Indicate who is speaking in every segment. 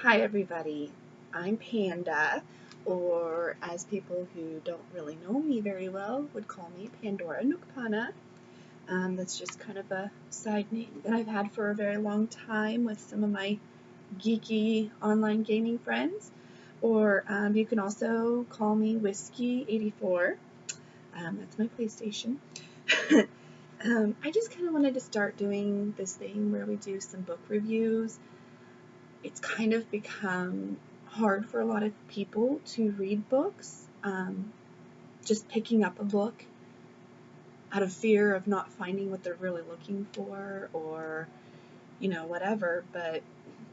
Speaker 1: Hi everybody, I'm Panda, or as people who don't really know me very well would call me Pandora Nukpana. That's just kind of a side name that I've had for a very long time with some of my geeky online gaming friends, or you can also call me Whiskey84. That's my PlayStation. I just kind of wanted to start doing this thing where we do some book reviews. It's kind of become hard for a lot of people to read books. Just picking up a book out of fear of not finding what they're really looking for, or whatever. But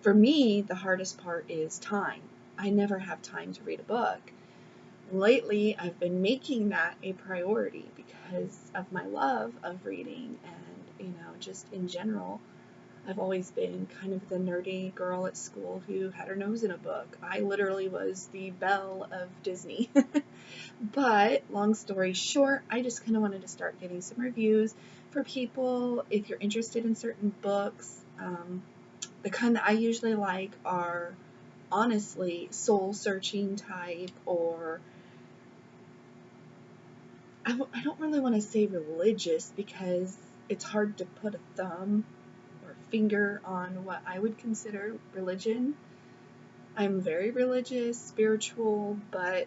Speaker 1: for me, the hardest part is time. I never have time to read a book. Lately, I've been making that a priority because of my love of reading, and just in general, I've always been kind of the nerdy girl at school who had her nose in a book. I literally was the Belle of Disney. But long story short, I just kind of wanted to start getting some reviews for people. If you're interested in certain books, the kind that I usually like are honestly soul-searching type, or I don't really want to say religious because it's hard to put a thumb or finger on what I would consider religion. I'm very religious, spiritual, but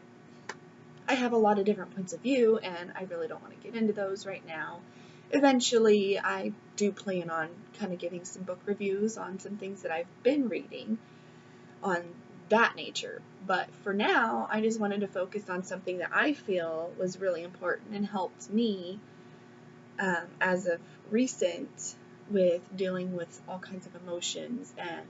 Speaker 1: I have a lot of different points of view, and I really don't want to get into those right now. Eventually, I do plan on kind of getting some book reviews on some things that I've been reading on that nature. But for now, I just wanted to focus on something that I feel was really important and helped me as of recent with dealing with all kinds of emotions and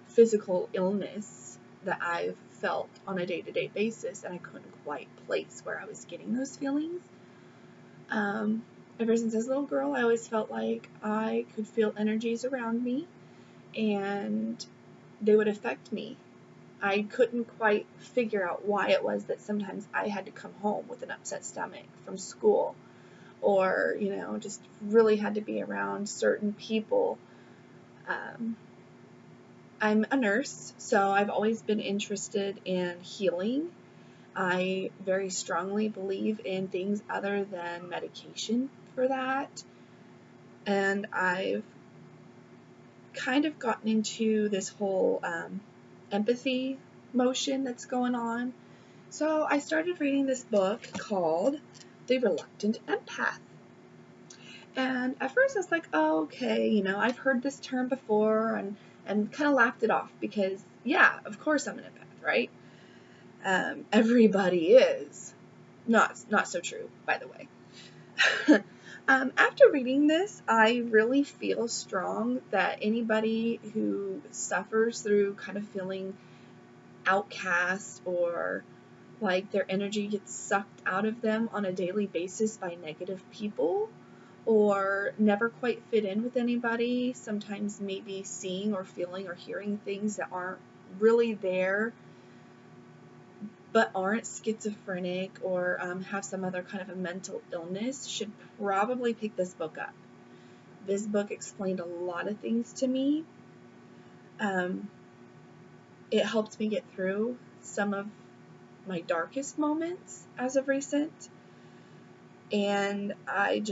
Speaker 1: physical illness that I've felt on a day-to-day basis, and I couldn't quite place where I was getting those feelings. Ever since I was a little girl, I always felt like I could feel energies around me, and they would affect me. I couldn't quite figure out why it was that sometimes I had to come home with an upset stomach from school, or just really had to be around certain people. I'm a nurse, so I've always been interested in healing. I very strongly believe in things other than medication for that. And I've kind of gotten into this whole empathy motion that's going on. So I started reading this book called The Reluctant Empath. And at first I was like, oh, okay, I've heard this term before, and kind of laughed it off because, yeah, of course I'm an empath, right? Everybody is. Not so true, by the way. After reading this, I really feel strong that anybody who suffers through kind of feeling outcast, or like their energy gets sucked out of them on a daily basis by negative people, or never quite fit in with anybody, sometimes maybe seeing or feeling or hearing things that aren't really there, but aren't schizophrenic, or have some other kind of a mental illness, should probably pick this book up. This book explained a lot of things to me. It helped me get through some of my darkest moments as of recent, and I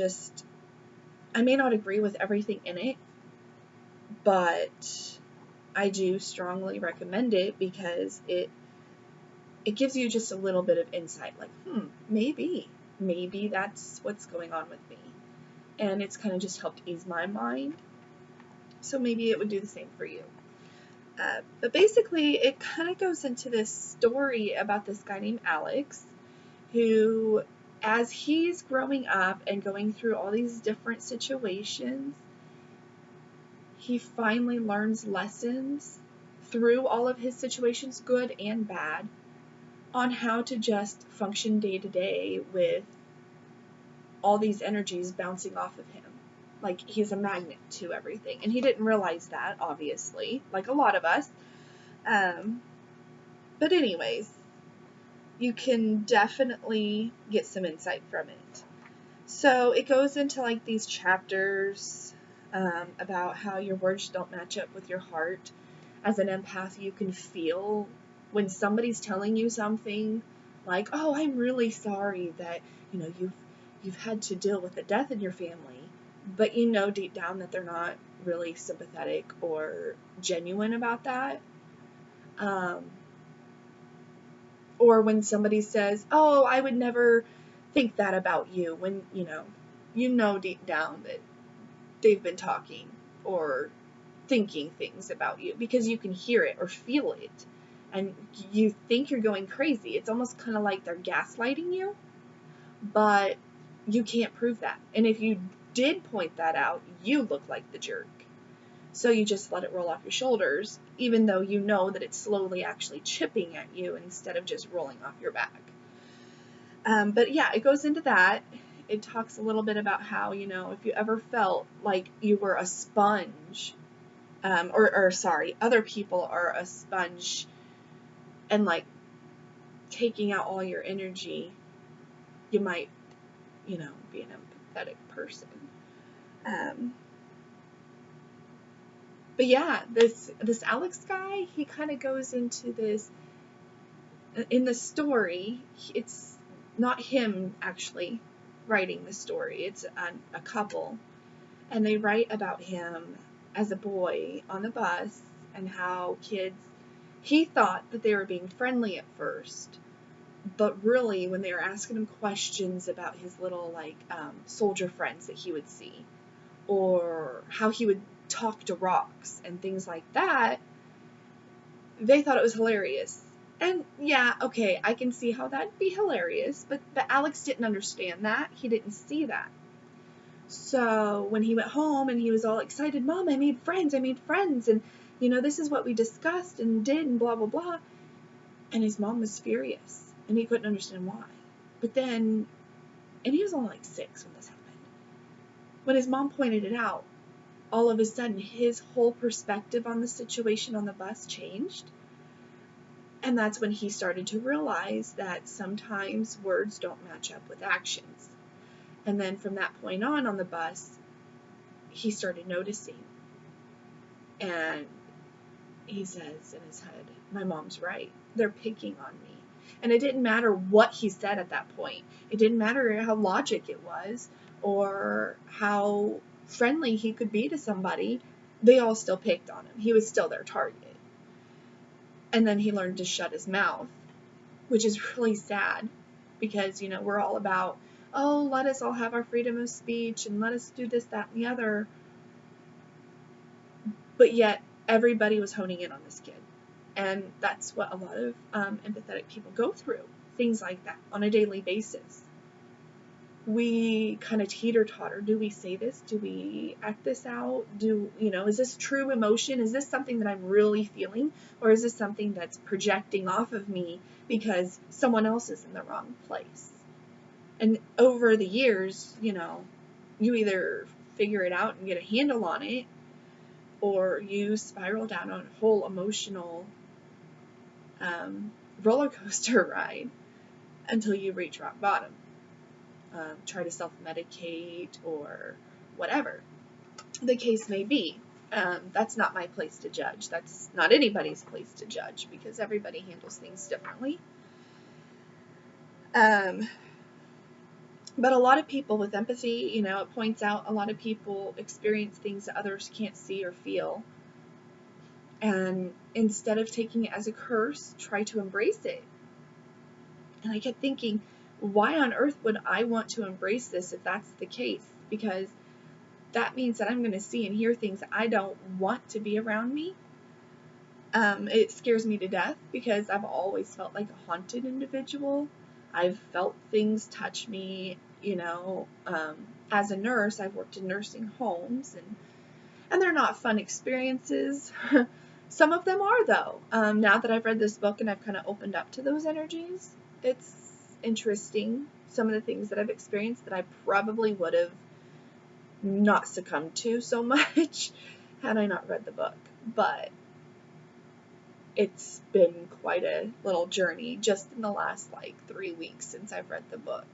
Speaker 1: may not agree with everything in it, but I do strongly recommend it because it gives you just a little bit of insight, like, maybe that's what's going on with me. And it's kind of just helped ease my mind. So maybe it would do the same for you. But basically, it kind of goes into this story about this guy named Alex, who, as he's growing up and going through all these different situations, he finally learns lessons through all of his situations, good and bad, on how to just function day to day with all these energies bouncing off of him. Like, he's a magnet to everything. And he didn't realize that, obviously, like a lot of us. But anyways, you can definitely get some insight from it. So it goes into like these chapters about how your words don't match up with your heart. as an empath, you can feel when somebody's telling you something like, oh, I'm really sorry that, you've had to deal with the death in your family, but you know deep down that they're not really sympathetic or genuine about that. Or when somebody says, oh, I would never think that about you, when, you know deep down that they've been talking or thinking things about you because you can hear it or feel it and you think you're going crazy. It's almost kind of like they're gaslighting you, but you can't prove that. And if you did point that out, you look like the jerk. So you just let it roll off your shoulders, even though you know that it's slowly actually chipping at you instead of just rolling off your back. But yeah, it goes into that. It talks a little bit about how, if you ever felt like you were a sponge, other people are a sponge and like taking out all your energy, you might, be an empathetic person. But yeah, this Alex guy, he kind of goes into this, in the story, it's not him actually writing the story, it's a couple, and they write about him as a boy on the bus and how he thought that they were being friendly at first, but really when they were asking him questions about his little soldier friends that he would see, or how he would talk to rocks and things like that, they thought it was hilarious. And yeah, okay, I can see how that'd be hilarious, but Alex didn't understand that. He didn't see that. So when he went home and he was all excited, Mom, I made friends, and this is what we discussed and did and blah, blah, blah. And his mom was furious and he couldn't understand why. But then, and he was only like 6 when this happened. When his mom pointed it out, all of a sudden his whole perspective on the situation on the bus changed. And that's when he started to realize that sometimes words don't match up with actions. And then from that point on the bus, he started noticing. And he says in his head, my mom's right. They're picking on me. And it didn't matter what he said at that point. It didn't matter how logic it was or how friendly he could be to somebody. They all still picked on him. He was still their target. And then he learned to shut his mouth, which is really sad because, we're all about, oh, let us all have our freedom of speech and let us do this, that, and the other. But yet everybody was honing in on this kid. And that's what a lot of empathetic people go through, things like that on a daily basis. We kind of teeter-totter. Do we say this? Do we act this out? Is this true emotion? Is this something that I'm really feeling? Or is this something that's projecting off of me because someone else is in the wrong place? And over the years, you either figure it out and get a handle on it, or you spiral down on a whole emotional roller coaster ride until you reach rock bottom. Try to self-medicate or whatever the case may be. That's not my place to judge. That's not anybody's place to judge because everybody handles things differently. But a lot of people with empathy, it points out a lot of people experience things that others can't see or feel. And instead of taking it as a curse, try to embrace it. And I kept thinking, why on earth would I want to embrace this if that's the case? Because that means that I'm going to see and hear things I don't want to be around me. It scares me to death because I've always felt like a haunted individual. I've felt things touch me, as a nurse. I've worked in nursing homes and they're not fun experiences. Some of them are, though. Now that I've read this book and I've kind of opened up to those energies, it's interesting. Some of the things that I've experienced that I probably would have not succumbed to so much had I not read the book. But it's been quite a little journey just in the last 3 weeks since I've read the book.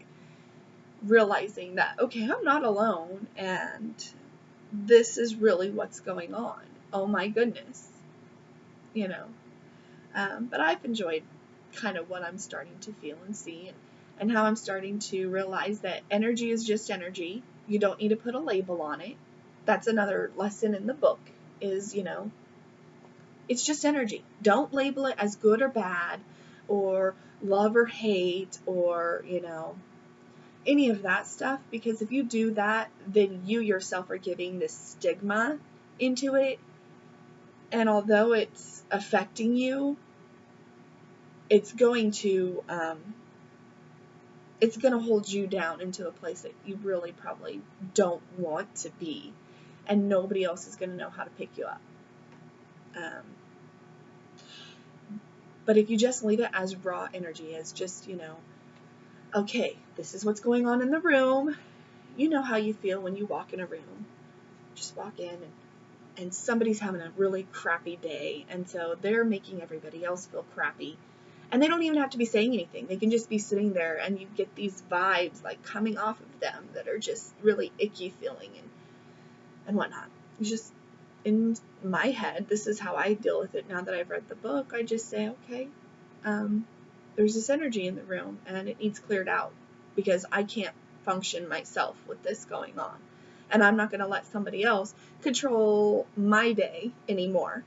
Speaker 1: Realizing that, okay, I'm not alone and this is really what's going on. Oh my goodness. you know. But I've enjoyed kind of what I'm starting to feel and see, and how I'm starting to realize that energy is just energy. You don't need to put a label on it. That's another lesson in the book is, it's just energy. Don't label it as good or bad or love or hate or, any of that stuff, because if you do that, then you yourself are giving this stigma into it. And although it's affecting you, it's going to hold you down into a place that you really probably don't want to be, and nobody else is going to know how to pick you up. But if you just leave it as raw energy, as just, okay, this is what's going on in the room. You know how you feel when you walk in a room. Just walk in and somebody's having a really crappy day, and so they're making everybody else feel crappy. And they don't even have to be saying anything. They can just be sitting there, and you get these vibes like coming off of them that are just really icky feeling and whatnot. It's just, in my head, this is how I deal with it now that I've read the book. I just say, okay, there's this energy in the room, and it needs cleared out, because I can't function myself with this going on. And I'm not going to let somebody else control my day anymore.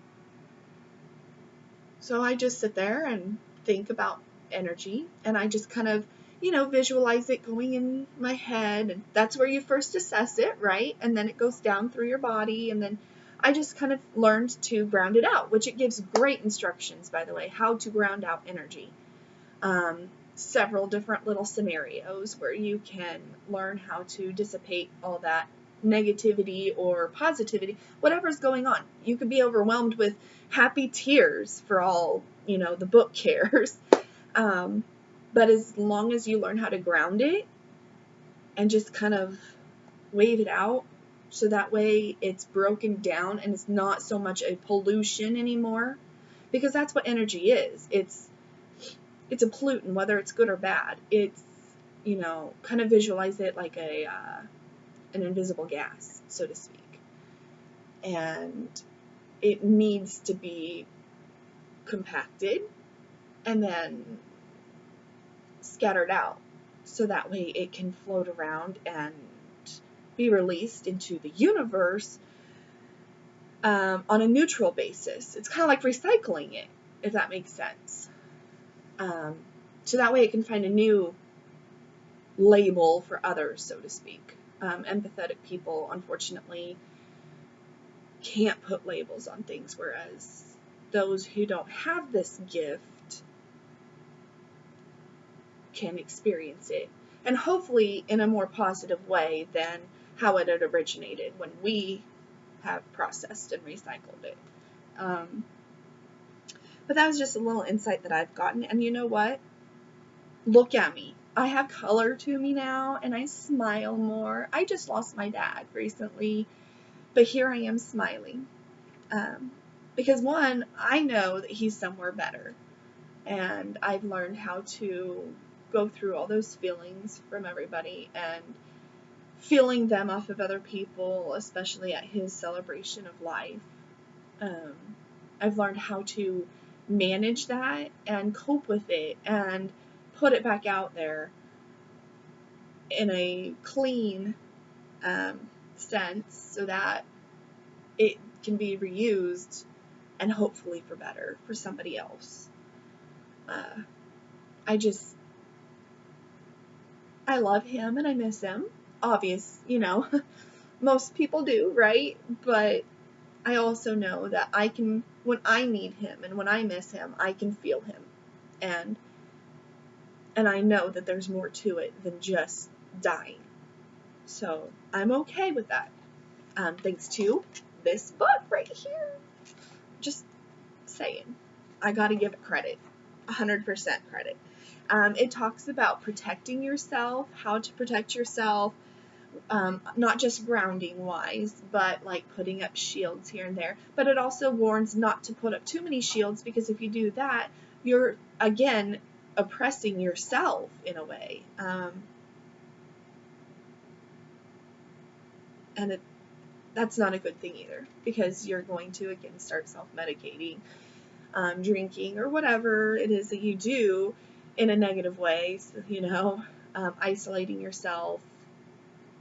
Speaker 1: So I just sit there and think about energy, and I just kind of, visualize it going in my head, and that's where you first assess it, right? And then it goes down through your body, and then I just kind of learned to ground it out, which it gives great instructions, by the way, how to ground out energy. Several different little scenarios where you can learn how to dissipate all that negativity or positivity, whatever's going on. You could be overwhelmed with happy tears for all, the book cares. But as long as you learn how to ground it and just kind of wave it out, so that way it's broken down and it's not so much a pollution anymore, because that's what energy is. It's a pollutant, whether it's good or bad. It's, kind of visualize it like an invisible gas, so to speak. And it needs to be compacted and then scattered out, so that way it can float around and be released into the universe on a neutral basis. It's kind of like recycling it, if that makes sense. So that way it can find a new label for others, so to speak. Empathetic people, unfortunately, can't put labels on things, whereas those who don't have this gift can experience it, and hopefully in a more positive way than how it had originated when we have processed and recycled it. But that was just a little insight that I've gotten, and you know what? Look at me. I have color to me now, and I smile more. I just lost my dad recently, but here I am smiling. Because one, I know that he's somewhere better, and I've learned how to go through all those feelings from everybody and feeling them off of other people, especially at his celebration of life. I've learned how to manage that and cope with it and put it back out there in a clean sense, so that it can be reused and hopefully for better for somebody else. I love him and I miss him. Obvious, most people do, right? But I also know that I can, when I need him and when I miss him, I can feel him. And I know that there's more to it than just dying. So I'm okay with that. Thanks to this book right here. Just saying. I gotta give it credit. 100% credit. It talks about protecting yourself, how to protect yourself, not just grounding wise, but like putting up shields here and there. But it also warns not to put up too many shields, because if you do that, you're again oppressing yourself in a way. And that's not a good thing either, because you're going to again start self-medicating drinking, or whatever it is that you do in a negative way, so, isolating yourself,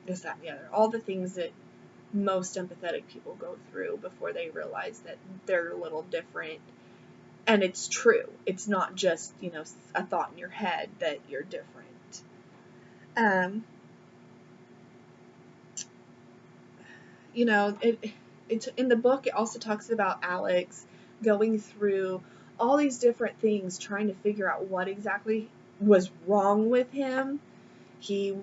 Speaker 1: this, that, and the other, all the things that most empathetic people go through before they realize that they're a little different. And it's true. It's not just, a thought in your head that you're different. It's in the book, it also talks about Alex going through all these different things, trying to figure out what exactly was wrong with him. He,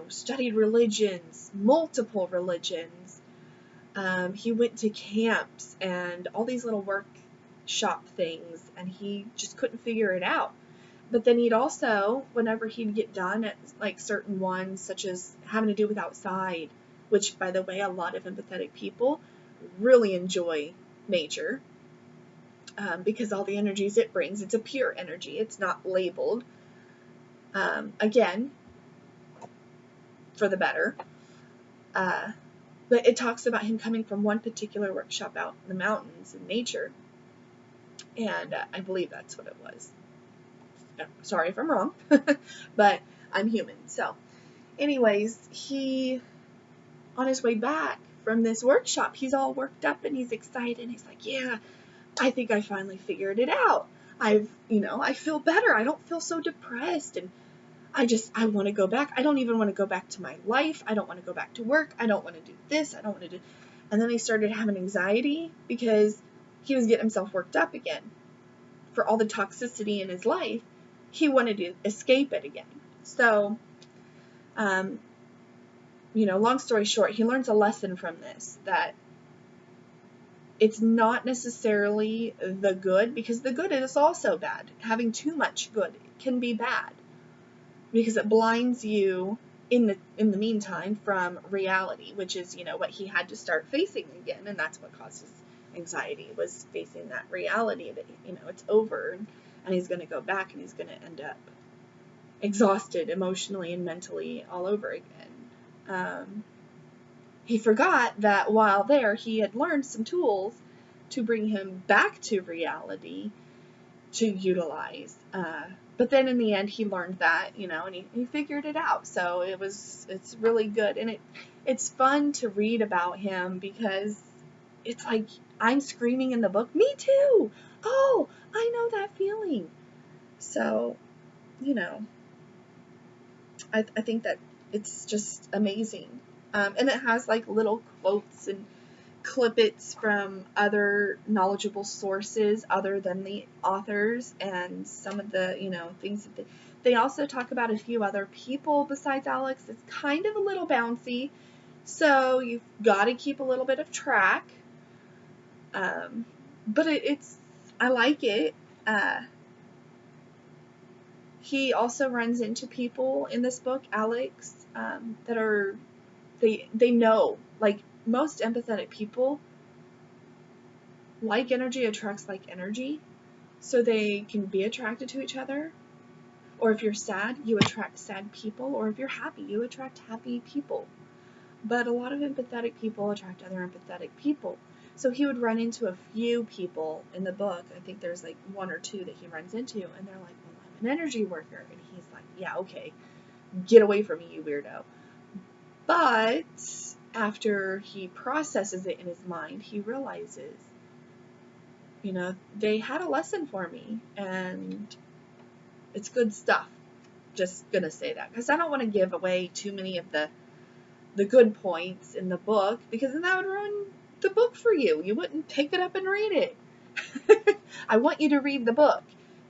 Speaker 1: studied religions, multiple religions. He went to camps and all these little workshop things, and he just couldn't figure it out. But then he'd also, whenever he'd get done at like certain ones, such as having to do with outside, which, by the way, a lot of empathetic people really enjoy nature, because all the energies it brings, it's a pure energy. It's not labeled, again, for the better. But it talks about him coming from one particular workshop out in the mountains in nature. And I believe that's what it was. Sorry if I'm wrong, but I'm human. So anyways, he, on his way back from this workshop, he's all worked up and he's excited. And he's like, yeah, I think I finally figured it out. I feel better. I don't feel so depressed. And I want to go back. I don't even want to go back to my life. I don't want to go back to work. I don't want to do this. I don't want to do. And then he started having anxiety because he was getting himself worked up again for all the toxicity in his life. He wanted to escape it again. So, long story short, he learns a lesson from this, that it's not necessarily the good, because the good is also bad. Having too much good can be bad, because it blinds you in the meantime from reality, which is, what he had to start facing again. And that's what caused his anxiety, was facing that reality that, it's over, and he's going to go back and he's going to end up exhausted emotionally and mentally all over again. He forgot that while there, he had learned some tools to bring him back to reality to utilize. But then in the end, he learned that, and he figured it out. So it's really good. And it's fun to read about him, because it's like, I'm screaming in the book, me too. Oh, I know that feeling. So, I think that it's just amazing. And it has like little quotes and clippets from other knowledgeable sources other than the authors, and some of the, things that they also talk about a few other people besides Alex. It's kind of a little bouncy, so you've got to keep a little bit of track. But I like it. He also runs into people in this book, Alex, that are, they know, like, most empathetic people, like energy attracts like energy, so they can be attracted to each other. Or if you're sad, you attract sad people, or if you're happy, you attract happy people. But a lot of empathetic people attract other empathetic people. So he would run into a few people in the book. I think there's like one or two that he runs into, and they're like, well, I'm an energy worker. And he's like, yeah, okay, get away from me, you weirdo. But after he processes it in his mind, he realizes, they had a lesson for me, and it's good stuff. Just gonna say that, because I don't want to give away too many of the good points in the book, because then that would ruin the book for you. You wouldn't pick it up and read it. I want you to read the book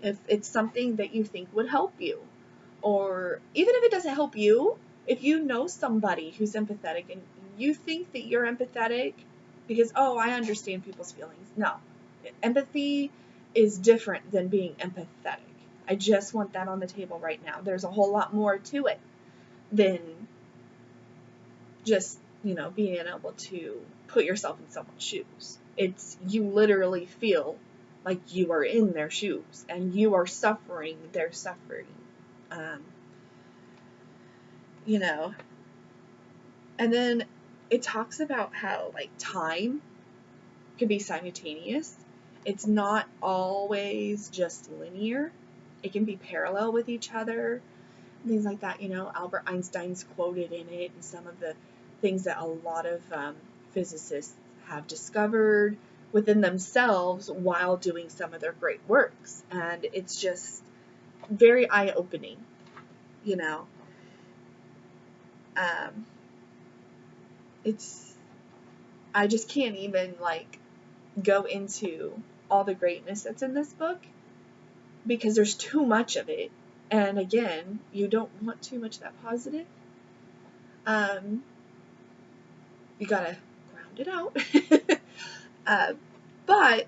Speaker 1: if it's something that you think would help you. Or even if it doesn't help you, if you know somebody who's empathetic and you think that you're empathetic because, oh, I understand people's feelings. No. Empathy is different than being empathetic. I just want that on the table right now. There's a whole lot more to it than just, being able to put yourself in someone's shoes. It's, you literally feel like you are in their shoes and you are suffering their suffering. And then it talks about how, like, time can be simultaneous, It's not always just linear. It can be parallel with each other, things like that. Albert Einstein's quoted in it, and some of the things that a lot of physicists have discovered within themselves while doing some of their great works. And it's just very eye-opening, I just can't even go into all the greatness that's in this book because there's too much of it. And again, you don't want too much of that positive. You gotta ground it out. But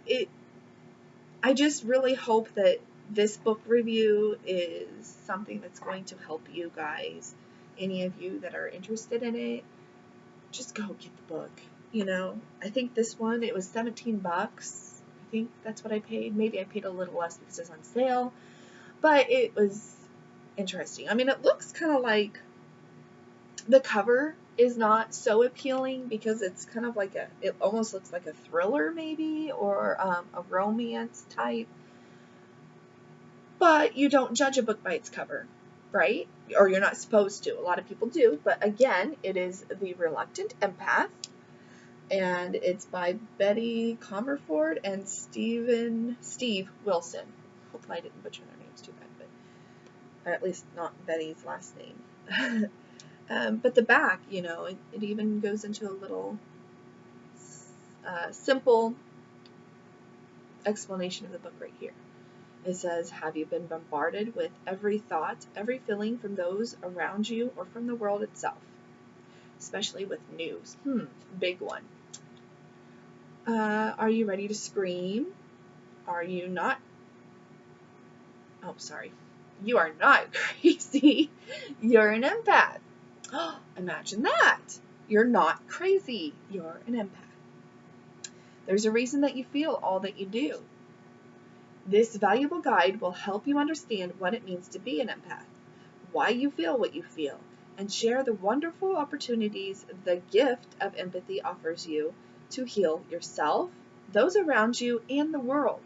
Speaker 1: I just really hope that this book review is something that's going to help you guys. Any of you that are interested in it, just go get the book. I think this one, it was $17. I think that's what I paid. Maybe I paid a little less because it's on sale, but it was interesting. I mean, it looks kind of like the cover is not so appealing because it's kind of like it almost looks like a thriller maybe, or a romance type. But you don't judge a book by its cover, right? Or you're not supposed to. A lot of people do. But again, it is The Reluctant Empath. And it's by Bety Comerford and Steve Wilson. Hopefully I didn't butcher their names too bad, or at least not Betty's last name. But the back, it even goes into a little simple explanation of the book right here. It says, have you been bombarded with every thought, every feeling from those around you or from the world itself? Especially with news. Big one. Are you ready to scream? Are you not? Oh, sorry. You are not crazy. You're an empath. Imagine that. You're not crazy. You're an empath. There's a reason that you feel all that you do. This valuable guide will help you understand what it means to be an empath, why you feel what you feel, and share the wonderful opportunities the gift of empathy offers you to heal yourself, those around you, and the world.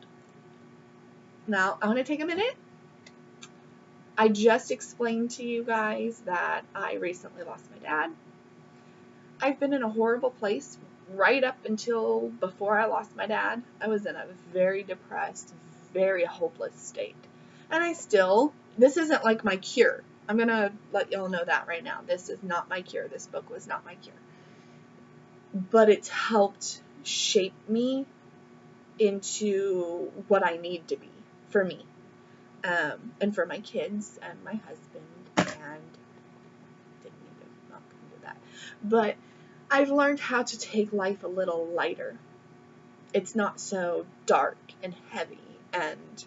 Speaker 1: Now, I want to take a minute. I just explained to you guys that I recently lost my dad. I've been in a horrible place right up until before I lost my dad. I was in a very depressed, very hopeless state. And this isn't like my cure. I'm going to let y'all know that right now. This is not my cure. This book was not my cure. But it's helped shape me into what I need to be for me. And for my kids and my husband, and didn't need to not go into that. But I've learned how to take life a little lighter. It's not so dark and heavy, and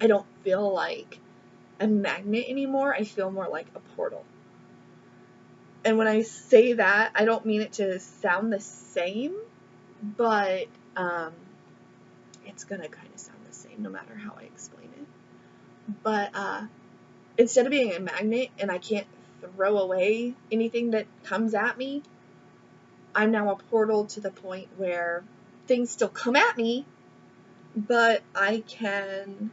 Speaker 1: I don't feel like a magnet anymore. I feel more like a portal. And when I say that, I don't mean it to sound the same, but it's gonna kind of sound the same no matter how I explain it. But instead of being a magnet and I can't throw away anything that comes at me, I'm now a portal to the point where things still come at me, but I can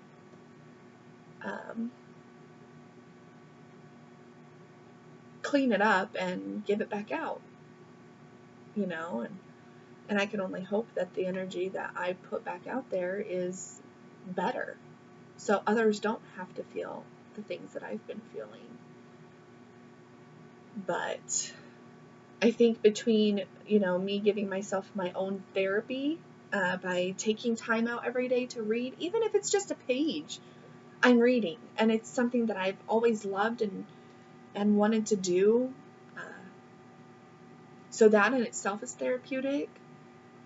Speaker 1: clean it up and give it back out, and I can only hope that the energy that I put back out there is better, so others don't have to feel the things that I've been feeling. But I think between, me giving myself my own therapy by taking time out every day to read, even if it's just a page, I'm reading, and it's something that I've always loved and wanted to do. So that in itself is therapeutic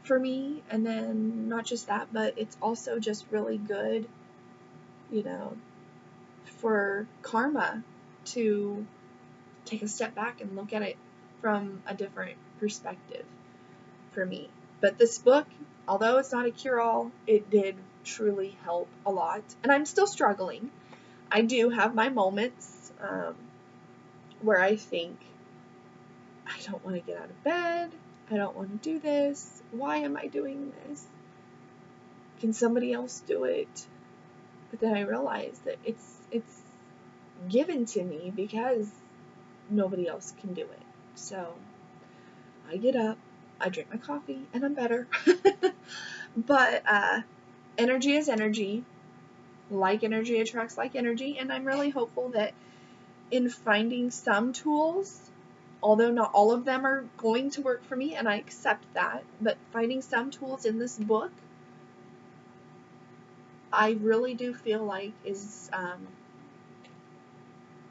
Speaker 1: for me. And then not just that, but it's also just really good, for karma to take a step back and look at it from a different perspective for me. But this book, although it's not a cure-all, it did truly help a lot. And I'm still struggling. I do have my moments where I think, I don't want to get out of bed. I don't want to do this. Why am I doing this? can somebody else do it? But then I realized that it's given to me because nobody else can do it. So I get up, I drink my coffee, and I'm better. But energy is energy. Like energy attracts like energy, and I'm really hopeful that in finding some tools, although not all of them are going to work for me, and I accept that, but finding some tools in this book, I really do feel like is,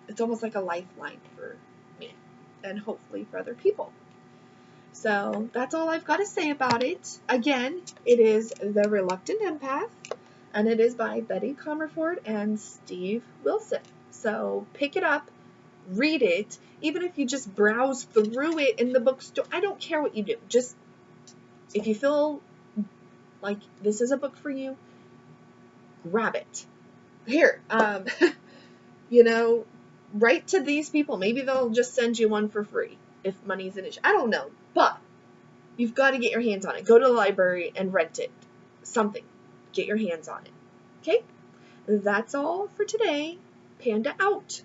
Speaker 1: it's almost like a lifeline for me, and hopefully for other people. So that's all I've got to say about it. Again, it is The Reluctant Empath, and it is by Bety Comerford and Steve Wilson. So pick it up, read it, even if you just browse through it in the bookstore. I don't care what you do. Just, if you feel like this is a book for you, grab it. Here, write to these people. Maybe they'll just send you one for free if money's an issue. I don't know, but you've got to get your hands on it. Go to the library and rent it. Something. Get your hands on it. Okay? That's all for today. Panda out.